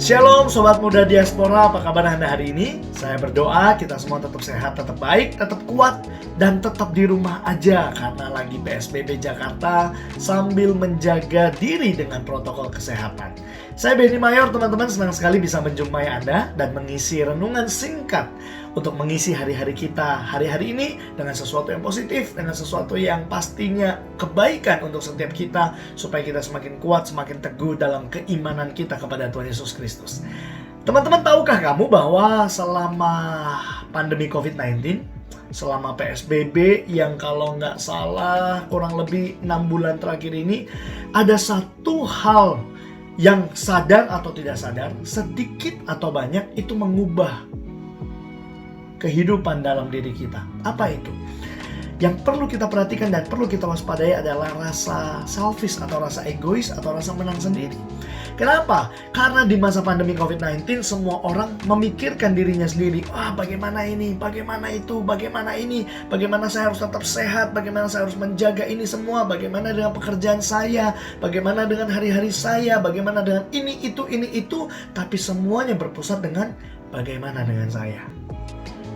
Shalom Sobat Muda Diaspora, apa kabar Anda hari ini? Saya berdoa kita semua tetap sehat, tetap baik, tetap kuat, dan tetap di rumah aja karena lagi PSBB Jakarta sambil menjaga diri dengan protokol kesehatan. Saya Benny Mayor, teman-teman, senang sekali bisa menjumpai Anda dan mengisi renungan singkat untuk mengisi hari-hari kita hari-hari ini dengan sesuatu yang positif, dengan sesuatu yang pastinya kebaikan untuk setiap kita, supaya kita semakin kuat, semakin teguh dalam keimanan kita kepada Tuhan Yesus Kristus. Teman-teman, tahukah kamu bahwa selama pandemi COVID-19, selama PSBB yang kalau nggak salah kurang lebih 6 bulan terakhir ini, ada satu hal yang sadar atau tidak sadar, sedikit atau banyak, itu mengubah kehidupan dalam diri kita. Apa itu? Yang perlu kita perhatikan dan perlu kita waspadai adalah rasa selfish atau rasa egois atau rasa menang sendiri. Kenapa? Karena di masa pandemi COVID-19 semua orang memikirkan dirinya sendiri. Bagaimana ini? Bagaimana itu? Bagaimana ini? Bagaimana saya harus tetap sehat? Bagaimana saya harus menjaga ini semua? Bagaimana dengan pekerjaan saya? Bagaimana dengan hari-hari saya? Bagaimana dengan ini, itu? Tapi semuanya berpusat dengan bagaimana dengan saya.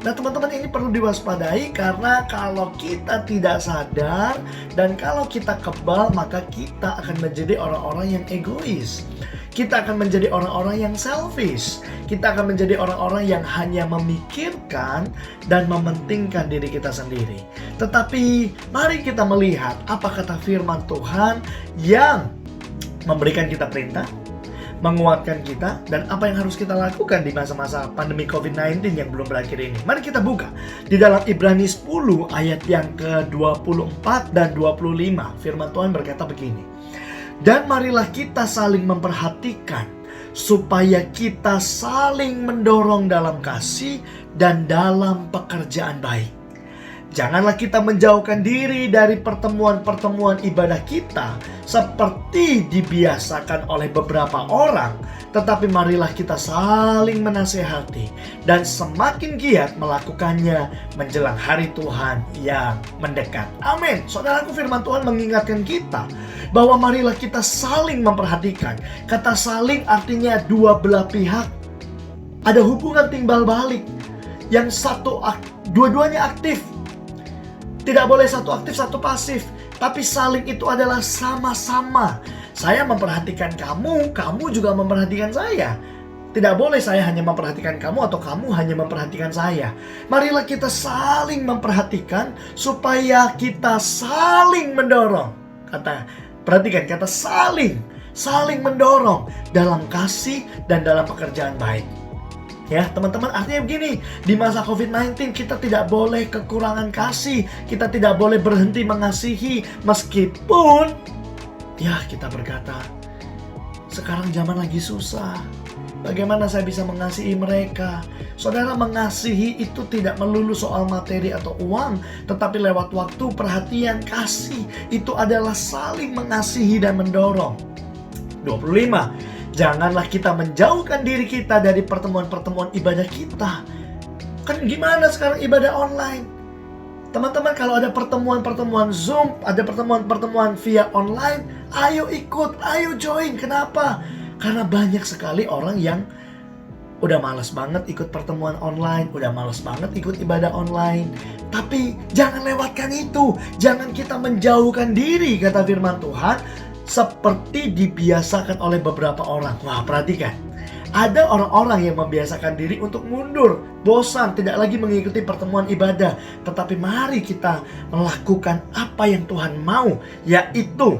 Nah, teman-teman, ini perlu diwaspadai karena kalau kita tidak sadar dan kalau kita kebal, maka kita akan menjadi orang-orang yang egois. Kita akan menjadi orang-orang yang selfish. Kita akan menjadi orang-orang yang hanya memikirkan dan mementingkan diri kita sendiri. Tetapi mari kita melihat apa kata firman Tuhan yang memberikan kita perintah, menguatkan kita, dan apa yang harus kita lakukan di masa-masa pandemi COVID-19 yang belum berakhir ini. Mari kita buka di dalam Ibrani 10 ayat yang ke-24 dan 25. Firman Tuhan berkata begini: "Dan marilah kita saling memperhatikan, supaya kita saling mendorong dalam kasih dan dalam pekerjaan baik. Janganlah kita menjauhkan diri dari pertemuan-pertemuan ibadah kita seperti dibiasakan oleh beberapa orang, tetapi marilah kita saling menasehati dan semakin giat melakukannya menjelang hari Tuhan yang mendekat." Amin. Saudaraku, firman Tuhan mengingatkan kita bahwa marilah kita saling memperhatikan. Kata saling artinya dua belah pihak ada hubungan timbal balik. Yang satu dua-duanya aktif. Tidak boleh satu aktif, satu pasif. Tapi saling itu adalah sama-sama. Saya memperhatikan kamu, kamu juga memperhatikan saya. Tidak boleh saya hanya memperhatikan kamu atau kamu hanya memperhatikan saya. Marilah kita saling memperhatikan supaya kita saling mendorong. Perhatikan kata saling mendorong dalam kasih dan dalam pekerjaan baik. Ya, teman-teman, artinya begini, di masa COVID-19 kita tidak boleh kekurangan kasih, kita tidak boleh berhenti mengasihi, meskipun ya kita berkata, sekarang zaman lagi susah, bagaimana saya bisa mengasihi mereka? Saudara, mengasihi itu tidak melulu soal materi atau uang, tetapi lewat waktu, perhatian, kasih. Itu adalah saling mengasihi dan mendorong. 25. Janganlah kita menjauhkan diri kita dari pertemuan-pertemuan ibadah kita. Kan gimana sekarang ibadah online? Teman-teman, kalau ada pertemuan-pertemuan Zoom, ada pertemuan-pertemuan via online, ayo ikut, ayo join. Kenapa? Karena banyak sekali orang yang udah malas banget ikut pertemuan online, udah malas banget ikut ibadah online. Tapi jangan lewatkan itu. Jangan kita menjauhkan diri, kata firman Tuhan, seperti dibiasakan oleh beberapa orang. Wah, perhatikan. Ada orang-orang yang membiasakan diri untuk mundur, bosan, tidak lagi mengikuti pertemuan ibadah. Tetapi mari kita melakukan apa yang Tuhan mau, yaitu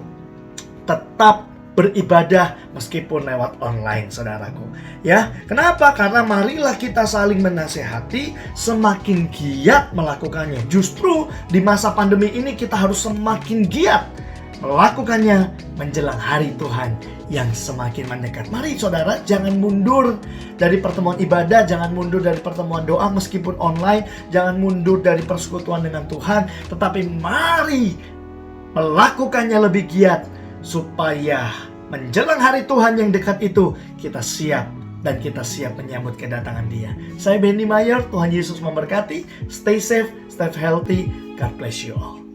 tetap beribadah meskipun lewat online, saudaraku. Ya, kenapa? Karena marilah kita saling menasehati, semakin giat melakukannya. Justru di masa pandemi ini kita harus semakin giat melakukannya menjelang hari Tuhan yang semakin mendekat. Mari saudara, jangan mundur dari pertemuan ibadah, jangan mundur dari pertemuan doa meskipun online, jangan mundur dari persekutuan dengan Tuhan, tetapi mari melakukannya lebih giat supaya menjelang hari Tuhan yang dekat itu kita siap dan kita siap menyambut kedatangan Dia. Saya Benny Mayor, Tuhan Yesus memberkati. Stay safe, stay healthy. God bless you all.